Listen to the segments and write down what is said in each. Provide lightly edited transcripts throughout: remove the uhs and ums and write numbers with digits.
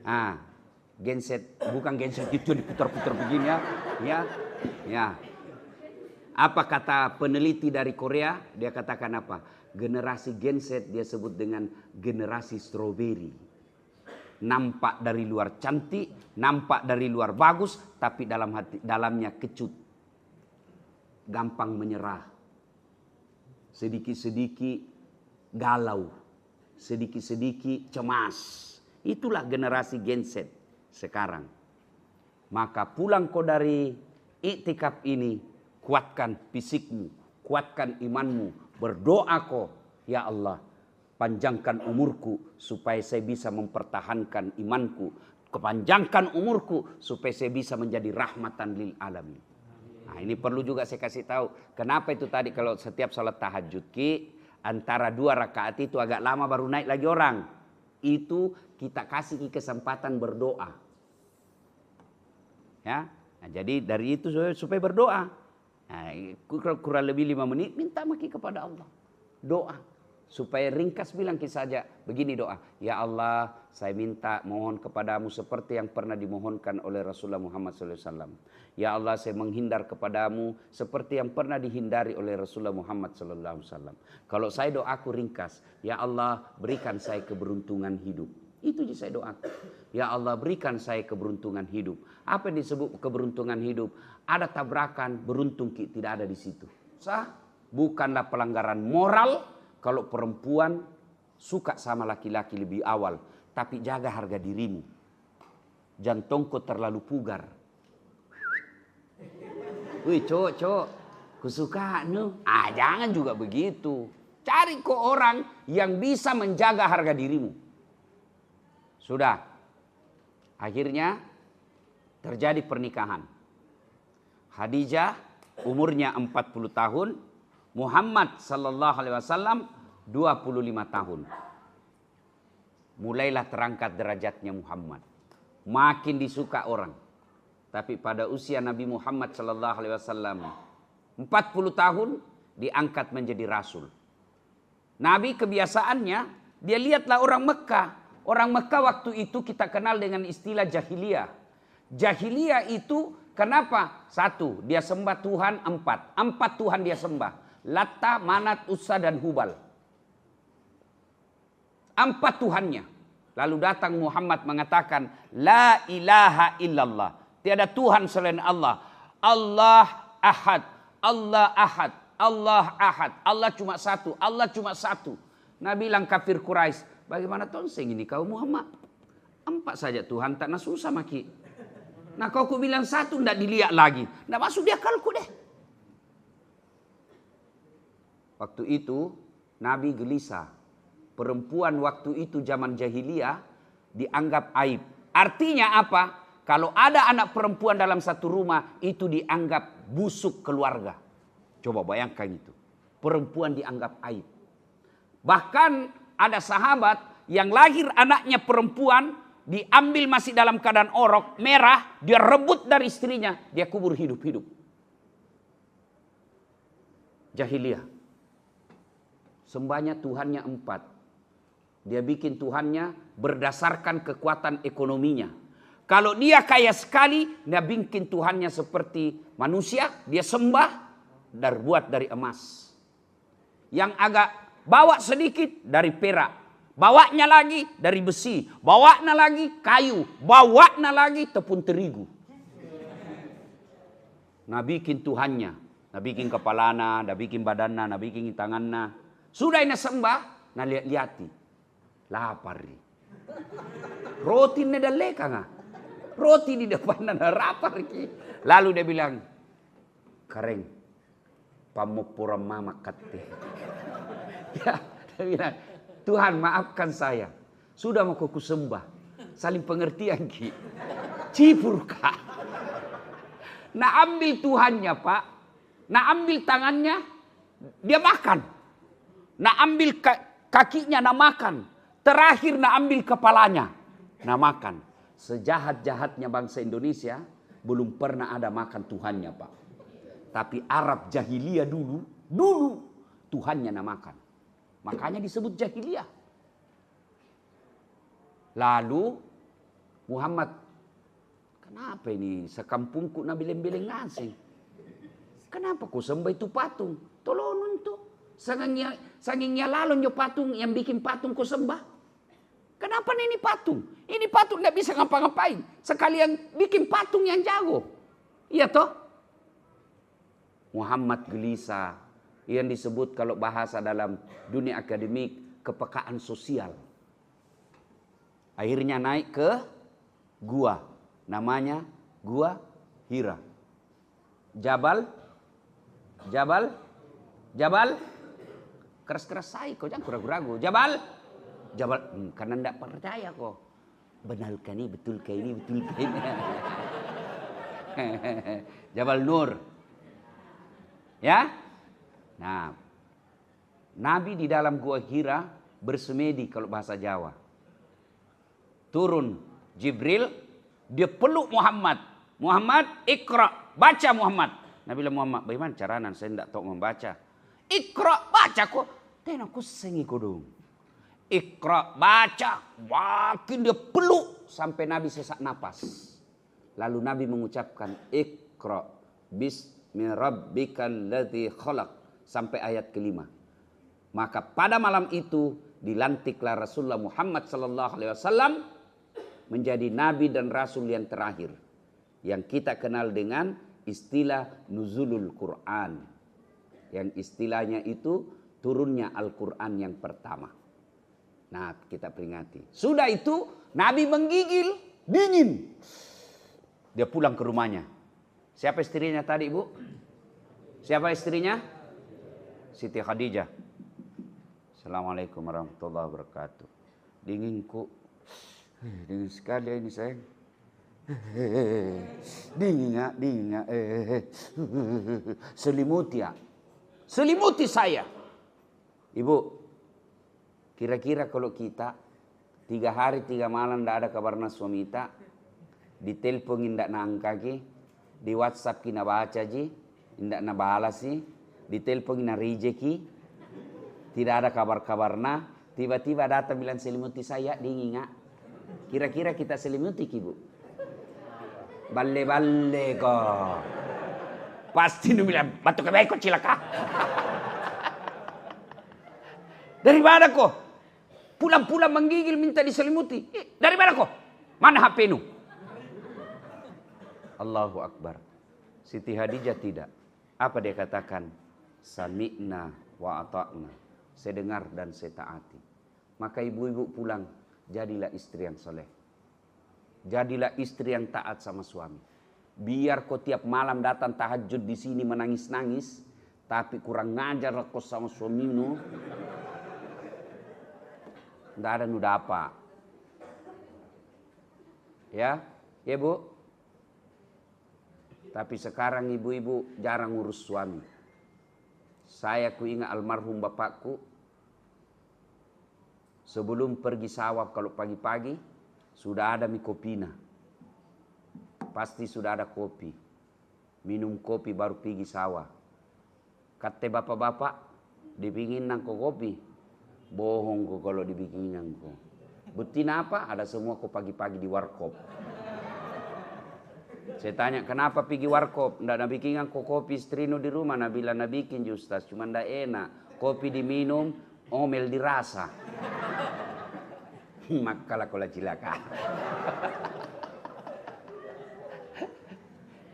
Ah, genset, bukan genset itu diputar-putar begini ya. Ya. Apa kata peneliti dari Korea? Dia katakan apa? Generasi genset dia sebut dengan generasi stroberi. Nampak dari luar cantik, nampak dari luar bagus, tapi dalamnya kecut. Gampang menyerah. Sedikit-sedikit galau. Sedikit-sedikit cemas. Itulah generasi genset sekarang. Maka pulang kau dari iktikaf ini, kuatkan fisikmu, kuatkan imanmu, berdoa kau, ya Allah, panjangkan umurku supaya saya bisa mempertahankan imanku, kepanjangkan umurku supaya saya bisa menjadi rahmatan lil alamin. Nah, ini perlu juga saya kasih tahu. Kenapa itu tadi kalau setiap salat tahajud antara 2 rakaat itu agak lama baru naik lagi orang. Itu kita kasih kesempatan berdoa. Ya. Nah, jadi dari itu supaya berdoa. Nah, kurang lebih 5 menit minta maki kepada Allah. Doa. Supaya ringkas bilang saja begini doa. Ya Allah, saya minta mohon kepadamu seperti yang pernah dimohonkan oleh Rasulullah Muhammad SAW. Ya Allah, saya menghindar kepadamu seperti yang pernah dihindari oleh Rasulullah Muhammad SAW. Kalau saya doaku ringkas, ya Allah berikan saya keberuntungan hidup. Itu yang saya doakan. Ya Allah berikan saya keberuntungan hidup. Apa yang disebut keberuntungan hidup? Ada tabrakan, beruntung tidak ada di situ. Sah? Bukanlah pelanggaran moral kalau perempuan suka sama laki-laki lebih awal. Tapi jaga harga dirimu. Jantungku terlalu pugar. Wih cowok, kusuka nu. Jangan juga begitu. Cari kok orang yang bisa menjaga harga dirimu. Sudah. Akhirnya terjadi pernikahan. Khadijah umurnya 40 tahun. Muhammad sallallahu alaihi wasallam 25 tahun. Mulailah terangkat derajatnya Muhammad. Makin disuka orang. Tapi pada usia Nabi Muhammad sallallahu alaihi wasallam 40 tahun diangkat menjadi rasul. Nabi kebiasaannya dia lihatlah orang Mekah. Orang Mekah waktu itu kita kenal dengan istilah jahiliyah. Jahiliyah itu kenapa? 1, dia sembah Tuhan 4. 4 Tuhan dia sembah. Latta, Manat, Uzza dan Hubal. 4 Tuhannya. Lalu datang Muhammad mengatakan, La ilaha illallah. Tiada Tuhan selain Allah. Allah ahad. Allah ahad. Allah ahad. Allah cuma satu. Allah cuma satu. Nabi bilang kafir Quraisy, bagaimana tonseng ini kau Muhammad? 4 saja Tuhan, tak susah maki. Nah kau ku bilang 1 tidak dilihat lagi. Tidak masuk di akalku deh. Waktu itu Nabi gelisah. Perempuan waktu itu zaman jahiliyah dianggap aib. Artinya apa? Kalau ada anak perempuan dalam satu rumah itu dianggap busuk keluarga. Coba bayangkan itu. Perempuan dianggap aib. Bahkan ada sahabat yang lahir anaknya perempuan diambil masih dalam keadaan orok merah, dia rebut dari istrinya, dia kubur hidup-hidup. Jahiliyah. Sembahnya Tuhannya 4. Dia bikin Tuhannya berdasarkan kekuatan ekonominya. Kalau dia kaya sekali, dia bikin Tuhannya seperti manusia, dia sembah dan buat dari emas. Yang agak bawa sedikit dari perak, bawanya lagi dari besi, bawanya lagi kayu, bawanya lagi tepung terigu. Nah bikin Tuhannya, nah bikin kepalana, nah bikin badanna, nah bikin tanganna. Sudah ini sembah, nah lihat-lihati. Lapar nih. Roti ini dah leka nggak? Roti di depan ada lapar ki. Lalu dia bilang, Kareng, pamupura mama kate. Ya, dia bilang, Tuhan maafkan saya. Sudah mau kuku sembah. Saling pengertian ki. Cipur kak. Nah ambil Tuhannya pak. Nah ambil tangannya. Dia makan. Nah ambil kakinya, nah makan. Terakhir nah ambil kepalanya, nah makan. Sejahat-jahatnya bangsa Indonesia, belum pernah ada makan Tuhannya pak. Tapi Arab jahiliyah dulu Tuhannya nah makan. Makanya disebut jahiliyah. Lalu Muhammad, kenapa ini sekampungku na bileng-bileng ngasih? Kenapa kau sembah itu patung? Tolong tuh. Sangingnya lalon yo patung yang bikin patung kau sembah. Kenapa ini patung? Ini patung tidak bisa ngapa-ngapain. Sekalian bikin patung yang jago. Iya toh? Muhammad gelisah. Yang disebut kalau bahasa dalam dunia akademik kepekaan sosial. Akhirnya naik ke gua. Namanya Gua Hira. Jabal. Keras-keras saya kok, jangan ragu-ragu. Jabal. Karena tidak percaya kok. Benarkah ini, betulkah ini. Jabal Nur. Ya. Nah. Nabi di dalam Gua Hira bersemedi kalau bahasa Jawa. Turun Jibril, dia peluk Muhammad. Muhammad, ikra, baca Muhammad. Nabi bilang, Muhammad, bagaimana caranya? Saya tidak tahu membaca. Ikra, baca kok. Tengok aku sengi kodong. Ikra, baca. Makin dia peluk sampai Nabi sesak napas. Lalu Nabi mengucapkan, Ikra, bismi rabbikal ladzi khalaq. Sampai ayat kelima. Maka pada malam itu dilantiklah Rasulullah Muhammad SAW menjadi Nabi dan Rasul yang terakhir. Yang kita kenal dengan istilah nuzulul Quran. Yang istilahnya itu turunnya Al-Quran yang pertama. Nah, kita peringati. Sudah itu Nabi menggigil, dingin. Dia pulang ke rumahnya. Siapa istrinya tadi, Bu? Siapa istrinya? Siti Khadijah. Assalamualaikum warahmatullahi wabarakatuh. Dingin sekali ini sayang. Dingin. Selimuti ya. Selimuti saya. Ibu, kira-kira kalau kita 3 hari 3 malam tidak ada kabarna suami kita, ditelepon tidak nangkaki, di WhatsApp kina baca ji, tidak na balasi, ditelepon na rejeki, tidak ada kabar-kabarna, tiba-tiba datang bilang selimuti saya, dingin nggak? Kira-kira kita selimuti Ibu? Balle kok. Pasti nu bilang batu kebaik kok cilaka. Dari mana kok? Pulang-pulang menggigil minta diselimuti. Dari mana kok? Mana HP nu? Allahu Akbar. Siti Khadijah tidak. Apa dia katakan? Sami'na wa ata'na. Saya dengar dan saya taati. Maka ibu-ibu pulang. Jadilah istri yang soleh. Jadilah istri yang taat sama suami. Biar kau tiap malam datang tahajud di sini menangis-nangis, tapi kurang ngajar kau sama suamimu. Tidak ada nuda apa. Ya Bu. Tapi sekarang ibu-ibu jarang ngurus suami. Saya ingat almarhum bapakku. Sebelum pergi sawah kalau pagi-pagi, sudah ada mie kopina. Pasti sudah ada kopi. Minum kopi baru pergi sawah. Kata bapak-bapak, dibikinan kok kopi. Bohong kok kalau dibikinan kok. Bukti apa? Ada semua kok pagi-pagi di warkop. Saya tanya, kenapa pergi warkop? Nggak ada bikinan kok kopi istrino di rumah. Nah bilang, nah bikin Justas. Cuma nggak enak. Kopi diminum, omel dirasa. Makalah kola cilaka.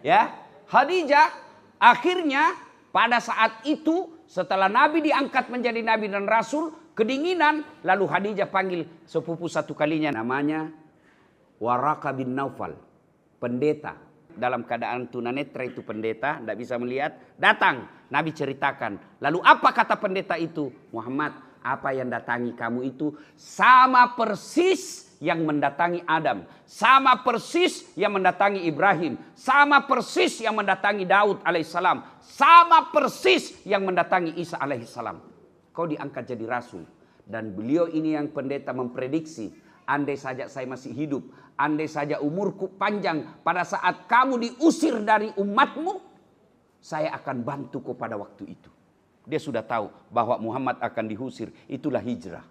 Ya, Khadijah akhirnya pada saat itu setelah Nabi diangkat menjadi Nabi dan Rasul, kedinginan, lalu Khadijah panggil sepupu satu kalinya namanya Waraka bin Naufal, pendeta. Dalam keadaan tunanetra itu pendeta, tidak bisa melihat, datang. Nabi ceritakan. Lalu apa kata pendeta itu? Muhammad, apa yang datangi kamu itu sama persis yang mendatangi Adam, sama persis yang mendatangi Ibrahim, sama persis yang mendatangi Daud alaihissalam, sama persis yang mendatangi Isa alaihissalam. Kau diangkat jadi rasul. Dan beliau ini yang pendeta memprediksi, andai saja saya masih hidup, andai saja umurku panjang, pada saat kamu diusir dari umatmu, saya akan bantu kau pada waktu itu. Dia sudah tahu bahwa Muhammad akan diusir. Itulah hijrah.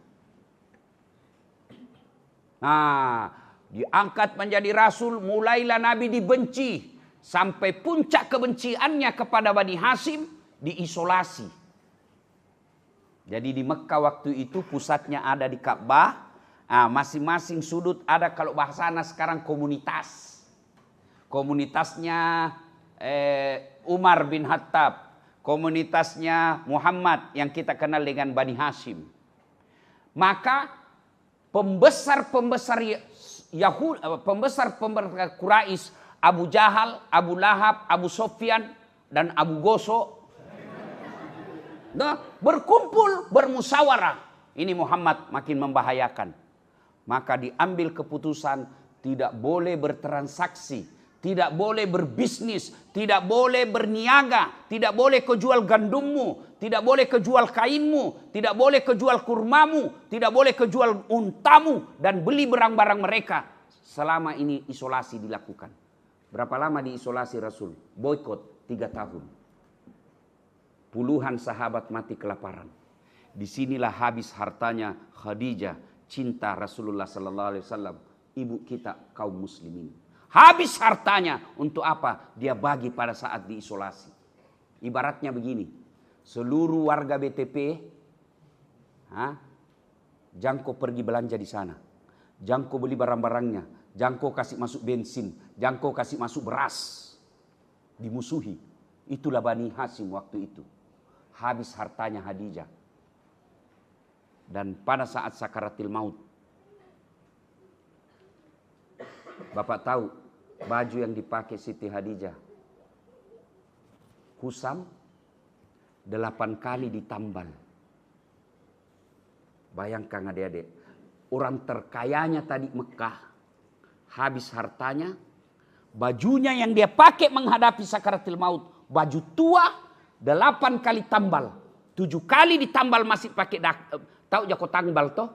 Nah, Diangkat menjadi rasul, mulailah Nabi dibenci. Sampai puncak kebenciannya kepada Bani Hashim, diisolasi. Jadi di Mekah waktu itu pusatnya ada di Ka'bah. Masing-masing sudut ada, kalau bahasana sekarang, komunitas. Komunitasnya Umar bin Khattab. Komunitasnya Muhammad yang kita kenal dengan Bani Hashim. Maka pembesar-pembesar Quraisy, Abu Jahal, Abu Lahab, Abu Sofyan, dan Abu Goso, berkumpul, bermusyawarah. Ini Muhammad makin membahayakan. Maka diambil keputusan tidak boleh bertransaksi, tidak boleh berbisnis, tidak boleh berniaga, tidak boleh kejual gandummu, tidak boleh kejual kainmu, tidak boleh kejual kurmamu, tidak boleh kejual untamu, dan beli barang-barang mereka. Selama ini isolasi dilakukan. Berapa lama diisolasi Rasul? Boykot 3 tahun. Puluhan sahabat mati kelaparan. Disinilah habis hartanya Khadijah, cinta Rasulullah sallallahu alaihi wasallam, ibu kita kaum muslimin. Habis hartanya untuk apa? Dia bagi pada saat diisolasi. Ibaratnya begini, seluruh warga BTP, Jangko pergi belanja di sana, Jangko beli barang-barangnya, Jangko kasih masuk bensin, Jangko kasih masuk beras, dimusuhi. Itulah Bani Hashim waktu itu. Habis hartanya Khadijah. Dan pada saat sakaratil maut, Bapak tahu baju yang dipakai Siti Khadijah, kusam 8 kali ditambal. Bayangkan adik-adik, orang terkayanya tadi Mekah, habis hartanya, bajunya yang dia pakai menghadapi sakaratil maut, baju tua 8 kali tambal, 7 kali ditambal masih pakai tahu jako tambal toh?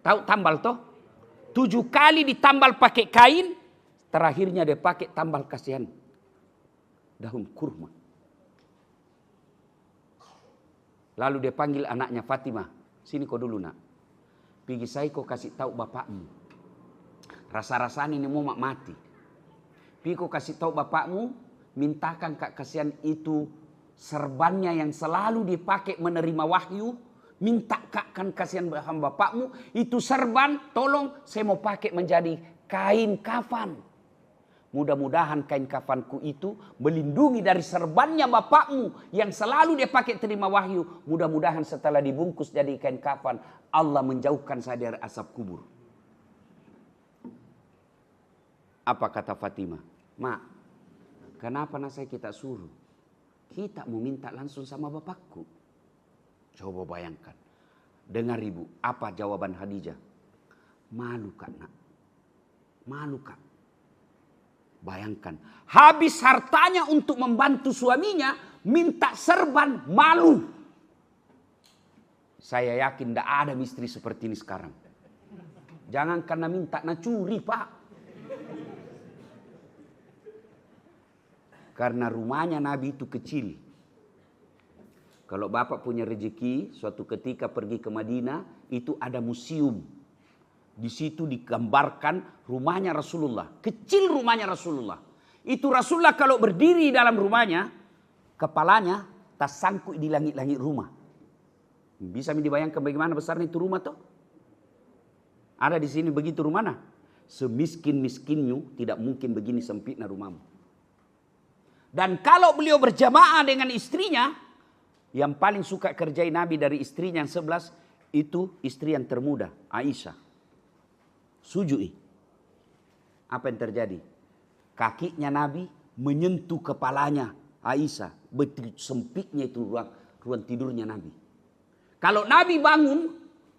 Tahu tambal toh? 7 kali ditambal pakai kain, terakhirnya dia pakai tambal kasihan daun kurma. Lalu dia panggil anaknya Fatimah, sini kau dulu nak, pergi saya kau kasih tahu bapakmu, rasa-rasanya ini mau mati. Pergi kau kasih tahu bapakmu, mintakan kak kasihan itu serbannya yang selalu dipakai menerima wahyu, minta kan kasihan bapakmu itu serban, tolong saya mau pakai menjadi kain kafan. Mudah-mudahan kain kafanku itu melindungi dari serbannya bapakmu yang selalu dia pakai terima wahyu. Mudah-mudahan setelah dibungkus jadi kain kafan, Allah menjauhkan saya dari asap kubur. Apa kata Fatimah? Mak, kenapa saya kita suruh? Kita mau minta langsung sama bapakku. Coba bayangkan. Dengar ibu, apa jawaban Khadijah? Malu kak nak. Malu kak. Bayangkan. Habis hartanya untuk membantu suaminya, minta serban, malu. Saya yakin tidak ada misteri seperti ini sekarang. Jangan karena minta nak curi pak. Karena rumahnya Nabi itu kecil. Kalau bapak punya rezeki, suatu ketika pergi ke Madinah, itu ada museum. Di situ digambarkan rumahnya Rasulullah. Kecil rumahnya Rasulullah. Itu Rasulullah kalau berdiri dalam rumahnya, kepalanya tersangkut di langit-langit rumah. Bisa dibayangkan bagaimana besarnya itu rumah tuh? Ada di sini begitu rumahnya. Semiskin-miskinnya tidak mungkin begini sempitnya rumahmu. Dan kalau beliau berjamaah dengan istrinya, yang paling suka kerjai Nabi dari istrinya yang 11, itu istri yang termuda, Aisyah. Sujui. Apa yang terjadi? Kakinya Nabi menyentuh kepalanya Aisyah. Betul sempitnya itu ruang tidurnya Nabi. Kalau Nabi bangun,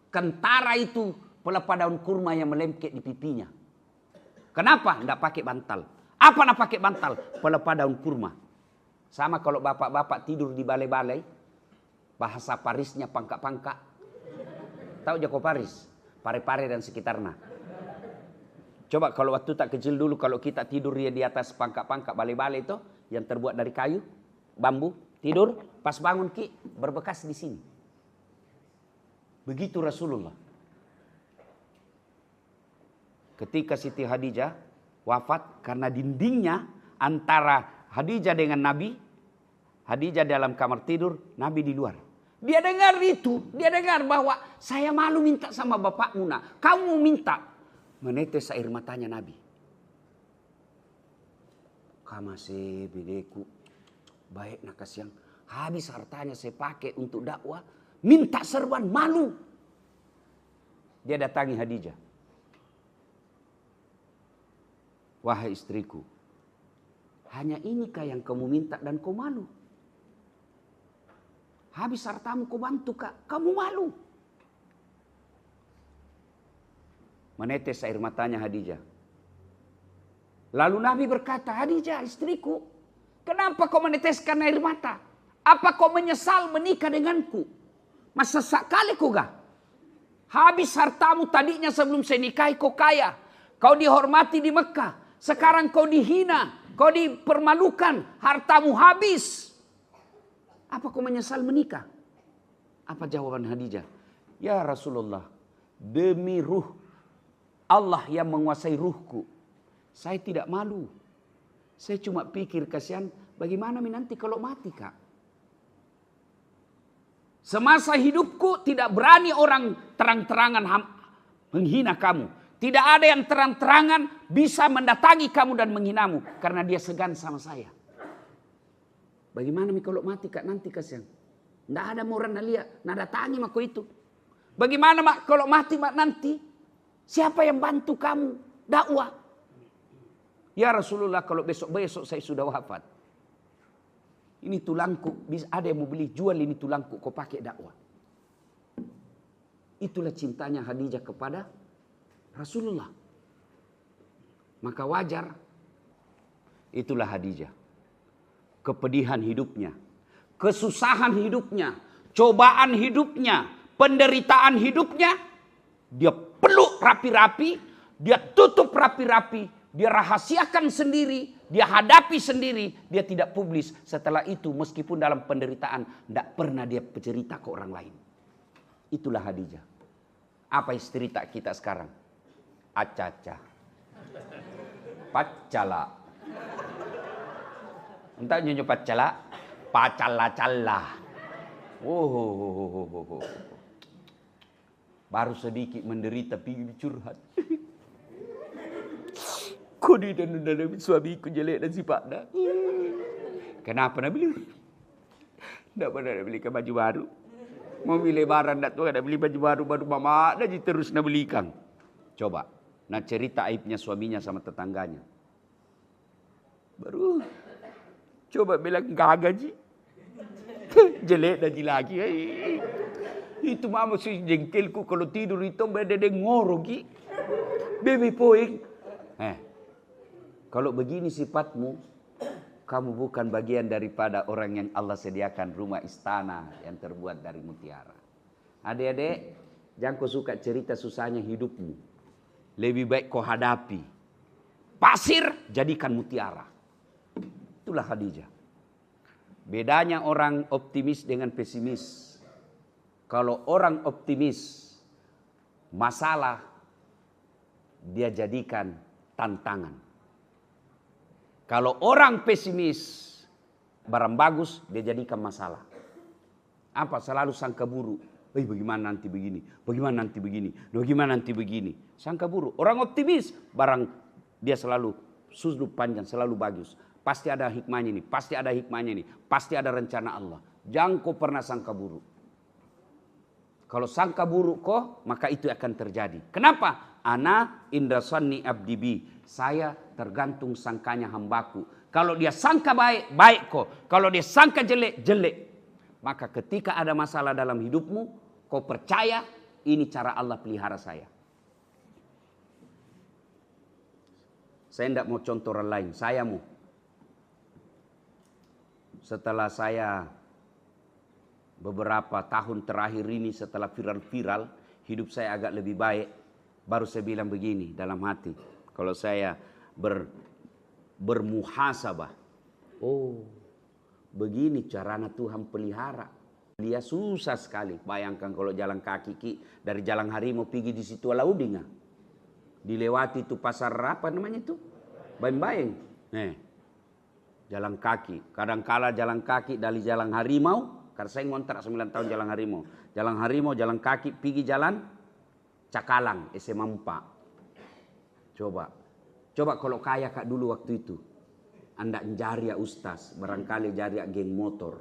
kentara itu pelepah daun kurma yang melengket di pipinya. Kenapa? Tidak pakai bantal. Apa nak pakai bantal? Pelepah daun kurma. Sama kalau bapak-bapak tidur di balai-balai, bahasa Parisnya pangkak-pangkak. Tahu Jako Paris? Pare-pare dan sekitarnya. Coba kalau waktu tak kecil dulu, kalau kita tidur di atas pangkak-pangkak balai-balai itu, yang terbuat dari kayu, bambu, tidur, pas bangun ki, berbekas di sini. Begitu Rasulullah. ketika Siti Khadijah wafat, karena dindingnya antara Khadijah dengan Nabi, Khadijah dalam kamar tidur, Nabi di luar. Dia dengar itu, dia dengar bahwa saya malu minta sama bapakmu nak, kamu minta. Menetes air matanya Nabi. Kamase bideku, baik nak kasihan, habis hartanya saya pakai untuk dakwah, minta serban, malu. Dia datangi Khadijah. Wahai istriku, hanya inikah yang kamu minta dan kau malu? Habis hartamu kau bantu kak, kamu malu. Menetes air matanya Khadijah. Lalu Nabi berkata, Khadijah istriku, kenapa kau meneteskan air mata? Apa kau menyesal menikah denganku? Masa sekali kau gak? Habis hartamu tadinya sebelum saya nikahi kau kaya. Kau dihormati di Mekah. Sekarang kau dihina. Kau dipermalukan. Hartamu habis. Apa kau menyesal menikah? Apa jawaban Khadijah? Ya Rasulullah, demi ruh Allah yang menguasai ruhku, saya tidak malu. Saya cuma pikir kasihan bagaimana nanti kalau mati kak. Semasa hidupku tidak berani orang terang-terangan menghina kamu. Tidak ada yang terang-terangan bisa mendatangi kamu dan menghinamu. Karena dia segan sama saya. Bagaimana kalau mati kak nanti kasihan? Tidak ada orang lihat, nak datangi mako itu. Bagaimana mak kalau mati mak nanti? Siapa yang bantu kamu dakwah? Ya Rasulullah, kalau besok-besok saya sudah wafat. Ini tulangku, ada yang mau beli, jual ini tulangku, kau pakai dakwah. Itulah cintanya Khadijah kepada Rasulullah. Maka wajar, itulah Khadijah. Kepedihan hidupnya, kesusahan hidupnya, cobaan hidupnya, penderitaan hidupnya, dia peluk rapi-rapi, dia tutup rapi-rapi, dia rahasiakan sendiri, dia hadapi sendiri, dia tidak publis. Setelah itu meskipun dalam penderitaan, tidak pernah dia bercerita ke orang lain. Itulah Khadijah. Apa cerita kita sekarang? Acaca, pacala. Entah nyonya pacala, pacala-cala. Oh. Baru sedikit menderita pergi curhat. Kau ni dan suamiku jelek dan sifatnya. Kenapa nak beli? Tak pernah nak belikan baju baru. Mau beli lebaran tak tu nak beli baju baru, baru mama dah terus nak belikan. Coba, nak cerita aibnya suaminya sama tetangganya. Baru coba bilang gagah ji. Jelek dah ji lagi. Itu mama si jengkelku kalau tidur itu beda ngoro ki. Baby poing. Kalau begini sifatmu, kamu bukan bagian daripada orang yang Allah sediakan rumah istana yang terbuat dari mutiara. Adik-adik, jangan kau suka cerita susahnya hidupmu. Lebih baik kau hadapi. Pasir jadikan mutiara. Itulah Khadijah. Bedanya orang optimis dengan pesimis. Kalau orang optimis, masalah dia jadikan tantangan. Kalau orang pesimis, barang bagus dia jadikan masalah. Apa? Selalu sangka buruk. Bagaimana nanti begini? Bagaimana nanti begini? Bagaimana nanti begini? Sangka buruk. Orang optimis, barang dia selalu sudut panjang, selalu bagus. Pasti ada hikmahnya ini, pasti ada hikmahnya ini, pasti ada rencana Allah. Jangan kau pernah sangka buruk. Kalau sangka buruk kok, maka itu akan terjadi. Kenapa? Ana inda sanni abdi bi. Saya tergantung sangkanya hambaku. Kalau dia sangka baik, baik kok. Kalau dia sangka jelek, jelek. Maka ketika ada masalah dalam hidupmu, kau percaya ini cara Allah pelihara saya. Saya tidak mau contoh orang lain, saya mau. Setelah saya beberapa tahun terakhir ini setelah viral-viral, hidup saya agak lebih baik. Baru saya bilang begini dalam hati. Kalau saya bermuhasabah. Oh, begini caranya Tuhan pelihara. Dia susah sekali. Bayangkan kalau jalan kaki dari Jalan Harimau pergi di situ Alaudinga. Dilewati itu pasar apa namanya itu? Baeng-baeng. Jalan kaki. Kadangkala jalan kaki dari jalan harimau. Karena saya ngontrak 9 tahun jalan harimau. Jalan harimau, jalan kaki, pergi jalan Cakalang, SMA 4. Coba kalau kaya kak dulu waktu itu. Anda jari ya ustaz, barangkali jari ya geng motor.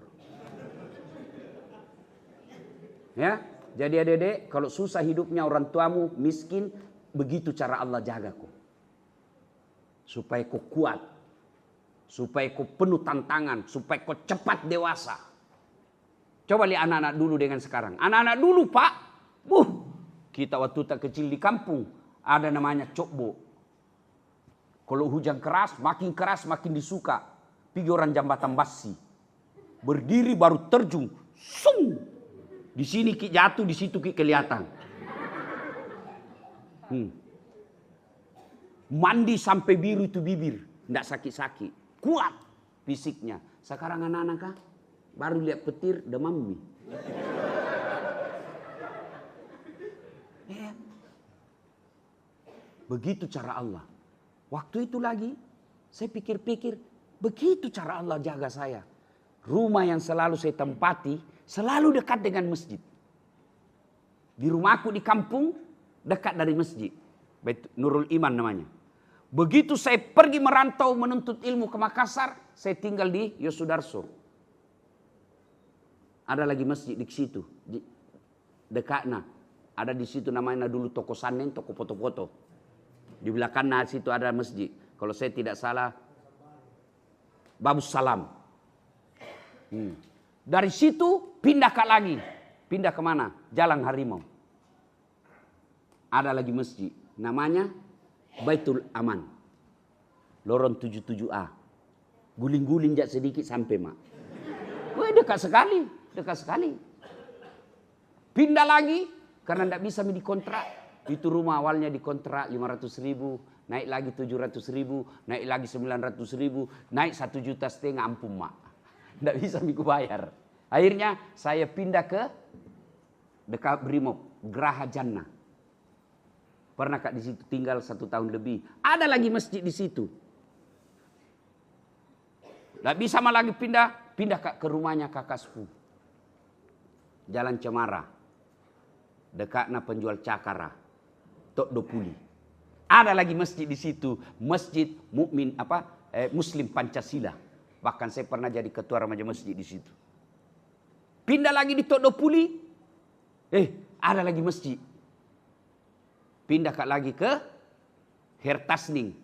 Ya, jadi adik-adik, kalau susah hidupnya orang tuamu, miskin, begitu cara Allah jaga kau. Supaya kau kuat. Supaya kau penuh tantangan. Supaya kau cepat dewasa. Coba lihat anak-anak dulu dengan sekarang. Anak-anak dulu pak. Kita waktu tak kecil di kampung. Ada namanya cokbo. Kalau hujan keras makin disuka. Pergi orang jambatan basi. Berdiri baru terjun. Sung. Di sini ki jatuh, di situ ki kelihatan. Mandi sampai biru itu bibir. Tidak sakit-sakit. Kuat fisiknya. Sekarang anak-anak kah? Baru lihat petir demam mie. Begitu cara Allah. Waktu itu lagi saya pikir-pikir. Begitu cara Allah jaga saya. Rumah yang selalu saya tempati. Selalu dekat dengan masjid. Di rumahku di kampung. Dekat dari masjid. Nurul Iman namanya. Begitu saya pergi merantau menuntut ilmu ke Makassar. Saya tinggal di Yosudarso. Ada lagi masjid di situ. Dekatnya. Ada di situ namanya dulu toko Sanen, toko foto-foto. Di belakangnya situ ada masjid. Kalau saya tidak salah. Babus Salam. Dari situ pindah ke lagi. Pindah kemana? Jalan Harimau. Ada lagi masjid. Namanya Baitul Aman. Lorong 77A. Guling-guling jak sedikit sampai mak. Wah dekat sekali. Dekat sekali. Pindah lagi. Karena tidak bisa dikontrak. Itu rumah awalnya dikontrak 500.000. Naik lagi 700.000. Naik lagi 900.000. Naik 1,5 juta ampun mak. Tidak bisa aku bayar. Akhirnya saya pindah ke dekat Brimob. Geraha Jannah. Pernah kak di situ tinggal 1 tahun lebih. Ada lagi masjid di situ. Tidak bisa malah lagi pindah kak ke rumahnya kakak sepupu. Jalan Cemara. Dekatnya penjual cakara. Tok Dopuli. Ada lagi masjid di situ. Masjid Mukmin Muslim Pancasila. Bahkan saya pernah jadi ketua remaja masjid di situ. Pindah lagi di Tok Dopuli. Ada lagi masjid. Pindah lagi ke Hertasning.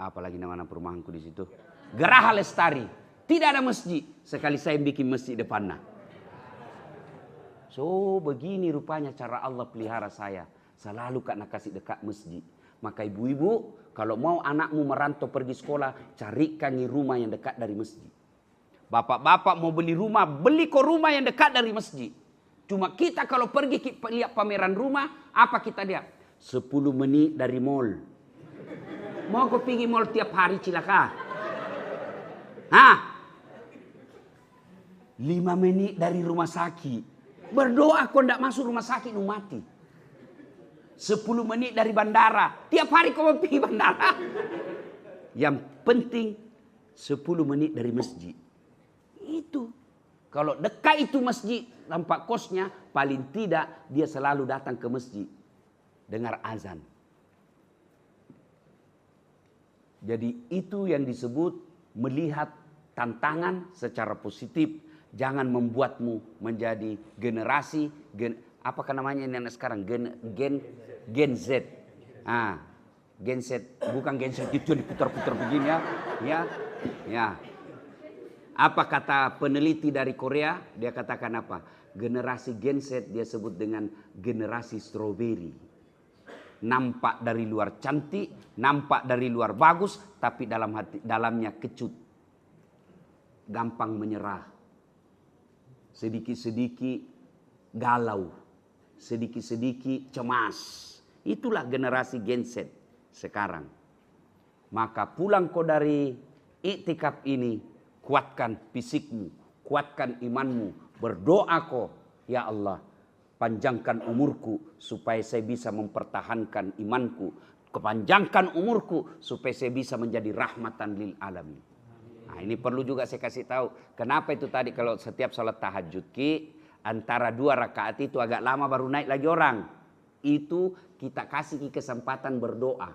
Apalagi nama perumahanku di situ. Geraha Lestari. Tidak ada masjid. Sekali saya bikin masjid depannya. So begini rupanya cara Allah pelihara saya. Selalu kak nak kasih dekat masjid. Maka ibu-ibu kalau mau anakmu merantau pergi sekolah. Carikan rumah yang dekat dari masjid. Bapak-bapak mau beli rumah. Beli kok rumah yang dekat dari masjid. Cuma kita kalau pergi lihat pameran rumah, apa kita lihat? 10 menit dari mall. Mau kau pergi mall tiap hari cilaka? 5 menit dari rumah sakit. Berdoa kau tidak masuk rumah sakit, nu mati. 10 menit dari bandara. Tiap hari kau mau pergi bandara. Yang penting 10 menit dari masjid. Itu. Kalau dekat itu masjid, nampak kosnya, paling tidak dia selalu datang ke masjid. Dengar azan. Jadi itu yang disebut melihat tantangan secara positif. Jangan membuatmu menjadi generasi, apakah namanya ini anak sekarang? Gen Z. Gen Z, bukan Gen Z itu diputar-putar begini ya. Apa kata peneliti dari Korea? Dia katakan apa? Generasi Gen Z dia sebut dengan generasi strawberry. Nampak dari luar cantik, nampak dari luar bagus, tapi dalamnya kecut. Gampang menyerah. Sedikit-sedikit galau. Sedikit-sedikit cemas. Itulah generasi Gen Z sekarang. Maka pulang kau dari iktikaf ini. Kuatkan fisikmu, kuatkan imanmu, berdoa kau, ya Allah, panjangkan umurku supaya saya bisa mempertahankan imanku. Kepanjangkan umurku supaya saya bisa menjadi rahmatan lil alamin. Nah, ini perlu juga saya kasih tahu. Kenapa itu tadi kalau setiap salat tahajud antara 2 rakaat itu agak lama baru naik lagi orang. Itu kita kasih kesempatan berdoa.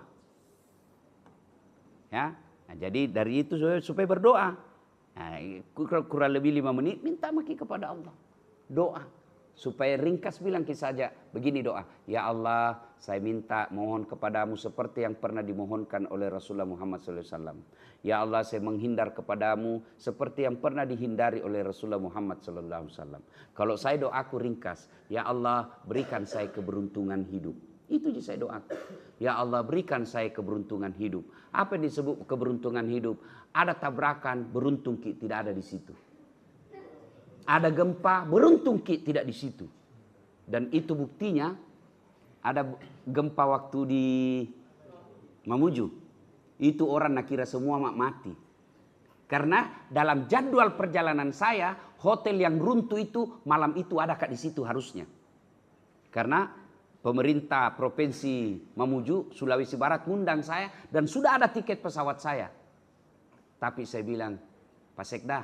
Ya. Nah, jadi dari itu supaya berdoa. Nah, kurang lebih 5 menit minta maki kepada Allah. Doa. Supaya ringkas bilang saja begini doa. Ya Allah, saya minta mohon kepadamu seperti yang pernah dimohonkan oleh Rasulullah Muhammad SAW. Ya Allah, saya menghindar kepadamu seperti yang pernah dihindari oleh Rasulullah Muhammad SAW. Kalau saya doaku ringkas, ya Allah berikan saya keberuntungan hidup. Itu je saya doakan. Ya Allah berikan saya keberuntungan hidup. Apa yang disebut keberuntungan hidup? Ada tabrakan, beruntung tidak ada di situ. Ada gempa, beruntung tidak di situ. Dan itu buktinya ada gempa waktu di Mamuju. Itu orang nak kira semua mati. Karena dalam jadwal perjalanan saya, hotel yang runtuh itu malam itu ada di situ harusnya. Karena pemerintah provinsi Mamuju, Sulawesi Barat ngundang saya dan sudah ada tiket pesawat saya. Tapi saya bilang, Pak Sekda,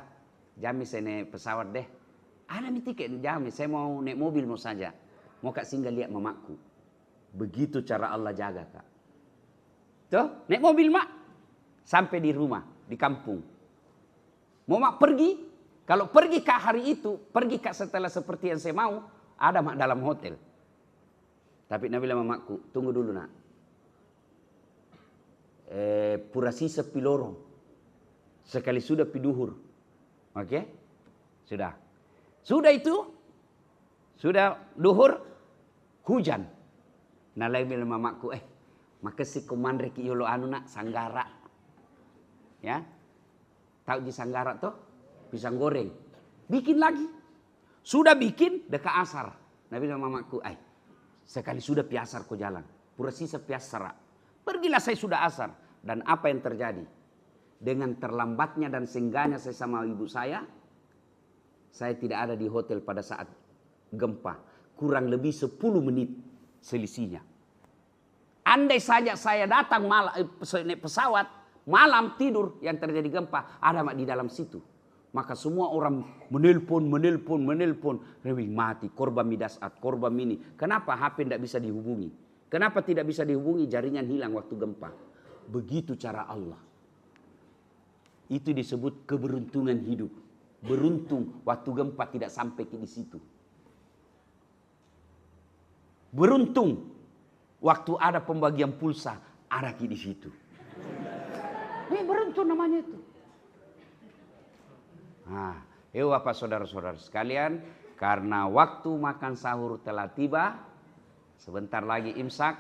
jamin saya naik pesawat deh. Ada nih tiket jamin, saya mau naik mobil mau saja. Mau kak singgah lihat mamaku. Begitu cara Allah jaga kak. Tuh, naik mobil mak. Sampai di rumah, di kampung. Mau mak pergi. Kalau pergi kak hari itu, pergi kak setelah seperti yang saya mau. Ada mak dalam hotel. Tapi Nabi bilang mamaku, tunggu dulu nak. Purasisa pilorong. Sekali sudah piduhur. Oke? Sudah. Sudah itu, sudah duhur, hujan. Nah lagi bilang mamaku, makasih komandre ki yolo anu nak sanggara. Ya, tahu di sanggara tuh, pisang goreng. Bikin lagi. Sudah bikin dekat asar. Nah bilang mamaku, sekali sudah piasar ko jalan. Pura sisa piasara. Pergilah saya sudah asar. Dan apa yang terjadi? Dengan terlambatnya dan singgahnya saya sama ibu saya tidak ada di hotel pada saat gempa. Kurang lebih 10 menit selisihnya. Andai saja saya datang naik pesawat, malam tidur yang terjadi gempa, ada di dalam situ. Maka semua orang menelpon. Lebih mati, korban midasat, korban mini. Kenapa HP tidak bisa dihubungi? Kenapa tidak bisa dihubungi? Jaringan hilang waktu gempa. Begitu cara Allah. Itu disebut keberuntungan hidup. Beruntung waktu gempa tidak sampai di situ. Beruntung waktu ada pembagian pulsa ada di situ. Beruntung namanya itu. Nah, Bapak saudara-saudara sekalian, karena waktu makan sahur telah tiba, sebentar lagi imsak.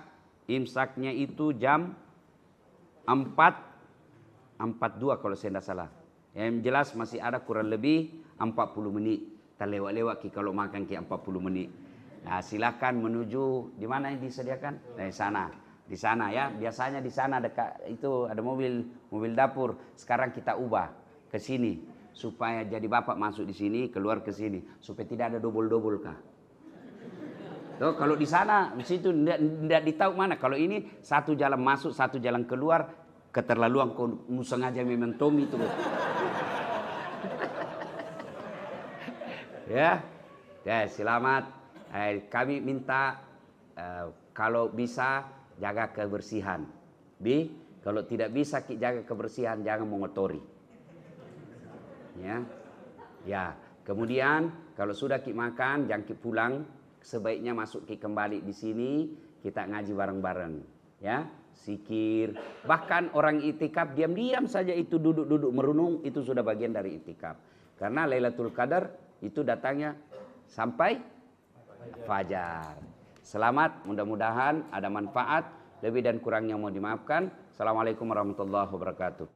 Imsaknya itu jam 4.42 kalau saya tidak salah. Yang jelas masih ada kurang lebih 40 menit. Terlewat-lewat kalau makan 40 menit. Nah, silakan menuju di mana yang disediakan? Di sana. Di sana ya. Biasanya di sana dekat itu ada mobil dapur. Sekarang kita ubah ke sini supaya jadi Bapak masuk di sini, keluar ke sini supaya tidak ada double-double kah. Tuh, kalau di sana di situ tidak ditahu mana. Kalau ini satu jalan masuk, satu jalan keluar, keterlaluan kau sengaja memang Tommy itu. Ya, selamat. Kami minta kalau bisa jaga kebersihan. Kalau tidak bisa jaga kebersihan jangan mengotori. Ya. Kemudian kalau sudah makan jangan pulang. Sebaiknya masuk kembali di sini kita ngaji bareng-bareng. Ya, zikir. Bahkan orang itikaf diam-diam saja itu duduk-duduk merenung itu sudah bagian dari itikaf. Karena Lailatul Qadar itu datangnya sampai fajar. Selamat, mudah-mudahan ada manfaat. Lebih dan kurangnya mau dimaafkan. Assalamualaikum warahmatullahi wabarakatuh.